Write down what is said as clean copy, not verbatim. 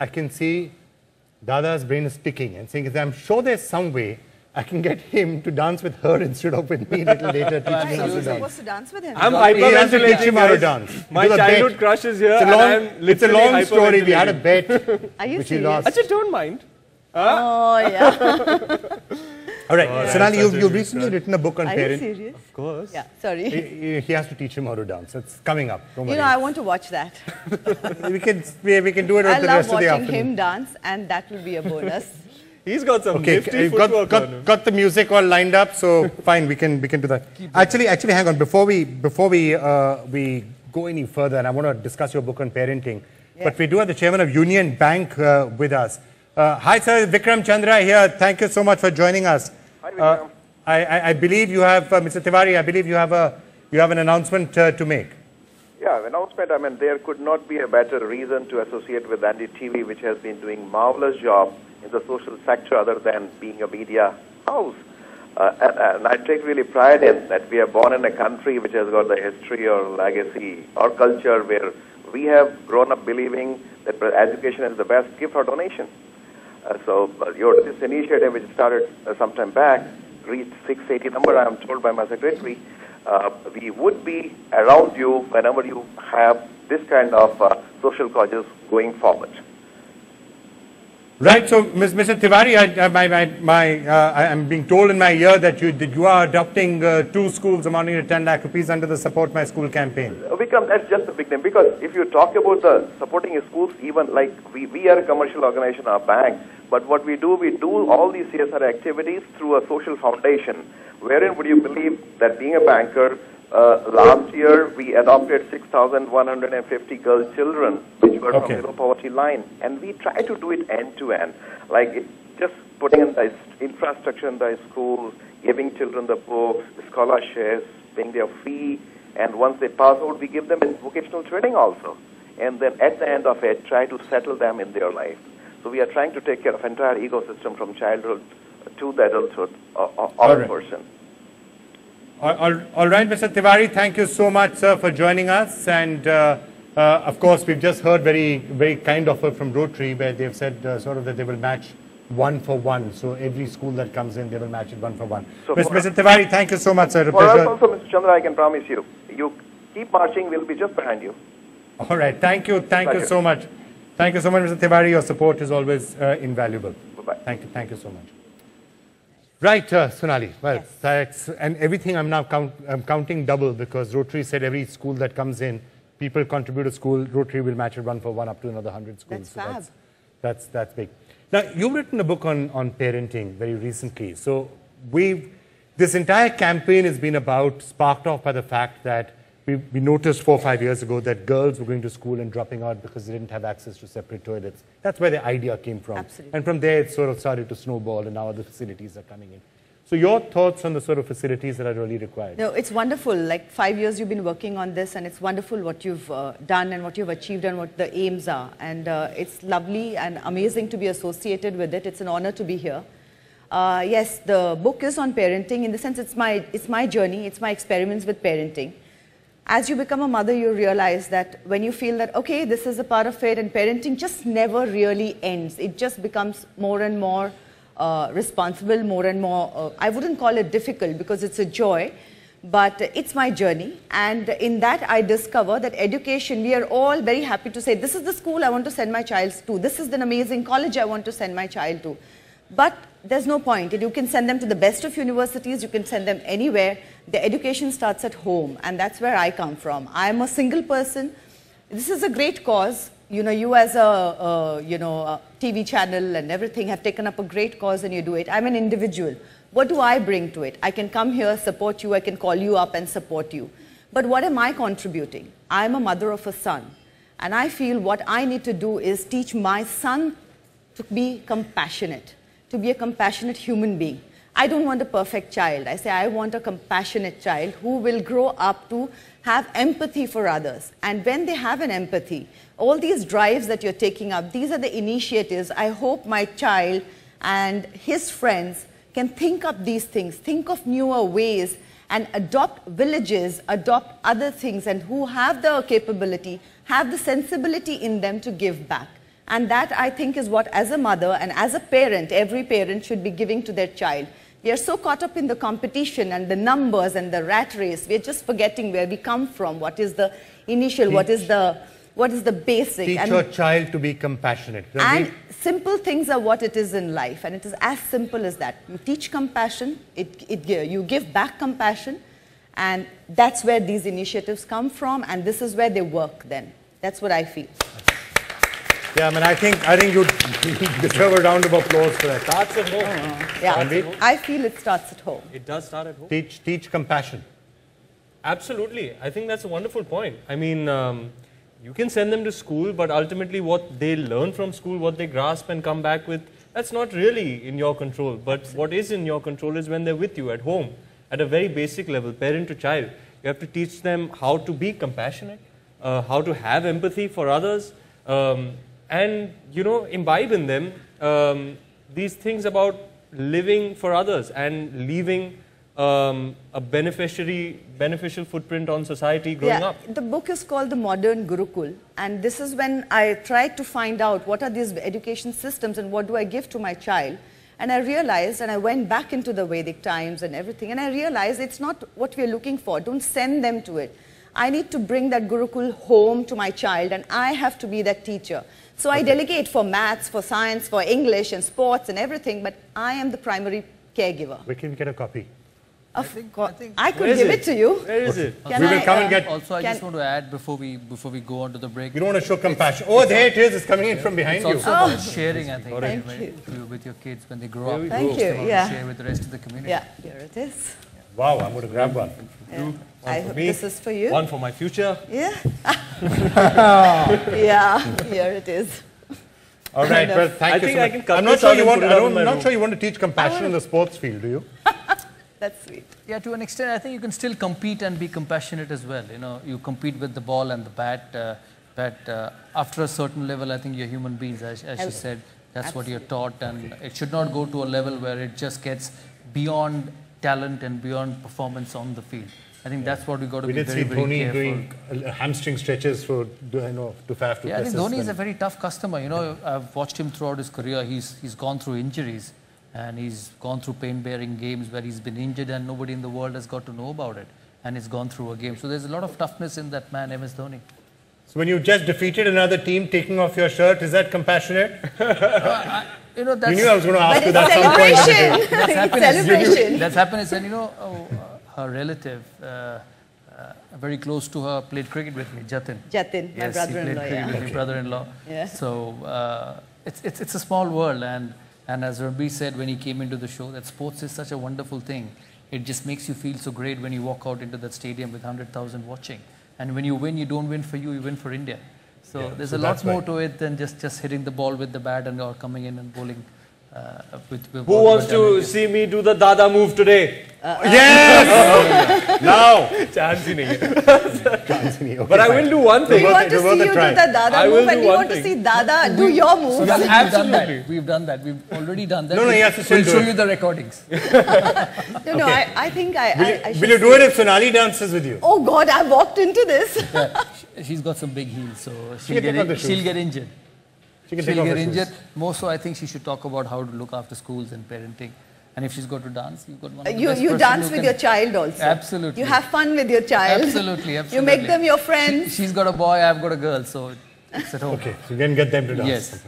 I can see Dada's brain is ticking and saying, I'm sure there's some way I can get him to dance with her instead of with me a little later. Teach me how to dance. Supposed to dance with him. I'm hyperventilating, guys. My childhood crush is here. It's a long story. We had a bet, which he lost. I just don't mind. Oh, yeah. All right, Sonali, you've recently written a book on parenting. Are you serious? Of course. Yeah, sorry. He has to teach him how to dance. It's coming up. Don't worry. You know, I want to watch that. we can do it over the rest of the afternoon. I love watching him dance, and that will be a bonus. He's got some nifty footwork on him. Got the music all lined up, so fine, we can do that. Actually, hang on. Before we go any further, and I want to discuss your book on parenting, but we do have the chairman of Union Bank with us. Hi, sir. Vikram Chandra here. Thank you so much for joining us. Hi, Vikram. I believe you have, Mr. Tiwari, I believe you have an announcement to make. Yeah, announcement. I mean, there could not be a better reason to associate with NDTV, which has been doing marvelous job in the social sector other than being a media house. And I take really pride in that we are born in a country which has got the history or legacy or culture where we have grown up believing that education is the best gift or donation. So this initiative, which started some time back, reached 680 number, I am told by my secretary. We would be around you whenever you have this kind of social causes going forward. Right. So, Mr. Tiwari, I'm being told in my ear that you are adopting 2 schools amounting to 10 lakh rupees under the Support My School campaign. Vikram, that's just a big name, because if you talk about the supporting schools, even like we are a commercial organization, our bank, but what we do all these CSR activities through a social foundation, wherein would you believe that being a banker, last year we adopted 6,150 girl children which were from below poverty line, and we try to do it end to end, like just putting in the infrastructure in the schools, giving children the books, scholarships, paying their fee, and once they pass out, we give them in vocational training also, and then at the end of it, try to settle them in their life. So we are trying to take care of entire ecosystem from childhood to the adulthood of a person. All right, Mr. Tiwari, thank you so much, sir, for joining us. And of course, we've just heard very, very kind offer from Rotary, where they've said sort of that they will match 1 for 1. So every school that comes in, they will match it 1 for 1. So Mr. Tiwari, thank you so much, sir. For us also, Mr. Chandra, I can promise you, you keep marching, we'll be just behind you. All right, thank you so much. Thank you so much, Mr. Tiwari. Your support is always invaluable. Bye-bye. Thank you so much. Right, Sonali. Well, that's, and everything I'm counting double, because Rotary said every school that comes in, people contribute to school, Rotary will match it 1 for 1 up to another 100 schools. That's fab. That's big. Now, you've written a book on parenting very recently. So this entire campaign has been sparked off by the fact that we noticed 4 or 5 years ago that girls were going to school and dropping out because they didn't have access to separate toilets. That's where the idea came from. Absolutely. And from there, it sort of started to snowball, and now other facilities are coming in. So your thoughts on the sort of facilities that are really required? No, it's wonderful. Like 5 years you've been working on this, and it's wonderful what you've done and what you've achieved and what the aims are. And it's lovely and amazing to be associated with it. It's an honor to be here. Yes, the book is on parenting. In the sense, it's my journey. It's my experiments with parenting. As you become a mother, you realize that when you feel that, okay, this is a part of it, and parenting just never really ends. It just becomes more and more responsible, more and more, I wouldn't call it difficult because it's a joy, but it's my journey. And in that, I discover that education, we are all very happy to say, this is the school I want to send my child to. This is an amazing college I want to send my child to. But there's no point. You can send them to the best of universities, you can send them anywhere. The education starts at home, and that's where I come from. I'm a single person. This is a great cause. You know, you as a TV channel and everything have taken up a great cause, and you do it. I'm an individual. What do I bring to it? I can come here, support you, I can call you up and support you. But what am I contributing? I'm a mother of a son, and I feel what I need to do is teach my son to be compassionate, to be a compassionate human being. I don't want a perfect child. I say I want a compassionate child who will grow up to have empathy for others. And when they have an empathy, all these drives that you're taking up, these are the initiatives. I hope my child and his friends can think up these things, think of newer ways, and adopt villages, adopt other things, and who have the capability, have the sensibility in them to give back. And that, I think, is what, as a mother and as a parent, every parent should be giving to their child. We are so caught up in the competition and the numbers and the rat race, we are just forgetting where we come from, what is the initial, what is the basic. Teach your child to be compassionate. And simple things are what it is in life, and it is as simple as that. You teach compassion, you give back compassion, and that's where these initiatives come from, and this is where they work then. That's what I feel. Yeah, I mean, I think you deserve a round of applause for that. Starts at home. Yeah, I feel it starts at home. It does start at home. Teach compassion. Absolutely. I think that's a wonderful point. I mean, you can send them to school, but ultimately what they learn from school, what they grasp and come back with, that's not really in your control. But what is in your control is when they're with you at home, at a very basic level, parent to child. You have to teach them how to be compassionate, how to have empathy for others, and, you know, imbibe in them these things about living for others and leaving a beneficial footprint on society growing up. The book is called The Modern Gurukul, and this is when I tried to find out what are these education systems and what do I give to my child. And I realized, and I went back into the Vedic times and everything, and I realized it's not what we're looking for. Don't send them to it. I need to bring that Gurukul home to my child, and I have to be that teacher. So I delegate for maths, for science, for English and sports and everything, but I am the primary caregiver. We can get a copy. I could give it to you. Where is it? We will come and get... Also, I just want to add before we go on to the break. You don't want to show compassion. Oh, there it is. It's coming in from behind you. It's also about sharing, I think, Thank you. with your kids when they grow up. Thank you. Yeah. Share with the rest of the community. Yeah, here it is. Wow, I'm going to grab one. Yeah. I hope me, this is for you. One for my future. Yeah. Yeah, here it is. All right, well, thank you so much. I can cut I'm not this sure out you and want. put it up in my I'm not room. sure you want to teach compassion in the sports field, do you? That's sweet. Yeah, to an extent, I think you can still compete and be compassionate as well. You know, you compete with the ball and the bat, but after a certain level, I think you're human beings, as she said. That's what you're taught, and it should not go to a level where it just gets beyond talent and beyond performance on the field. I think that's what we got to be very, very careful. We did see Dhoni doing hamstring stretches for, to have to. Yeah, I think Dhoni is a very tough customer. You know, I've watched him throughout his career. He's gone through injuries, and he's gone through pain-bearing games where he's been injured and nobody in the world has got to know about it. And he's gone through a game. So there's a lot of toughness in that man, MS Dhoni. So when you just defeated another team, taking off your shirt, is that compassionate? You know, that's... You knew I was going to ask you that some point. That's happiness. Celebration. That's happiness. And you know, her relative, very close to her, played cricket with me, Jatin. Jatin, my brother-in-law, he played cricket with my brother-in-law. Yeah. So it's a small world, and as Rabbi said when he came into the show, that sports is such a wonderful thing. It just makes you feel so great when you walk out into that stadium with 100,000 watching. And when you win, you don't win for you, you win for India. So there's a lot more to it than just hitting the ball with the bat and or coming in and bowling. Who wants to see me do the Dada move today? Yes! Now! Chance ही नहीं है. Okay, But I will do one thing. We want to see you do the Dada move, and we want to see Dada do your moves. Absolutely. We've done that. We've already done that. No, he has to still We'll do show it. you the recordings. No, I think I should Will you do it if Sonali dances with you? Oh God, I walked into this. Yeah. She's got some big heels, so she'll can take off the shoes. get injured. She can take off She'll her get shoes. injured. More so, I think she should talk about how to look after schools and parenting. And if she's got to dance, you've got one of the best You person dance who with can- your child also. Absolutely. You have fun with your child. Absolutely. You make them your friends. She's got a boy, I've got a girl, so it's at home. Okay, so you can get them to dance. Yes.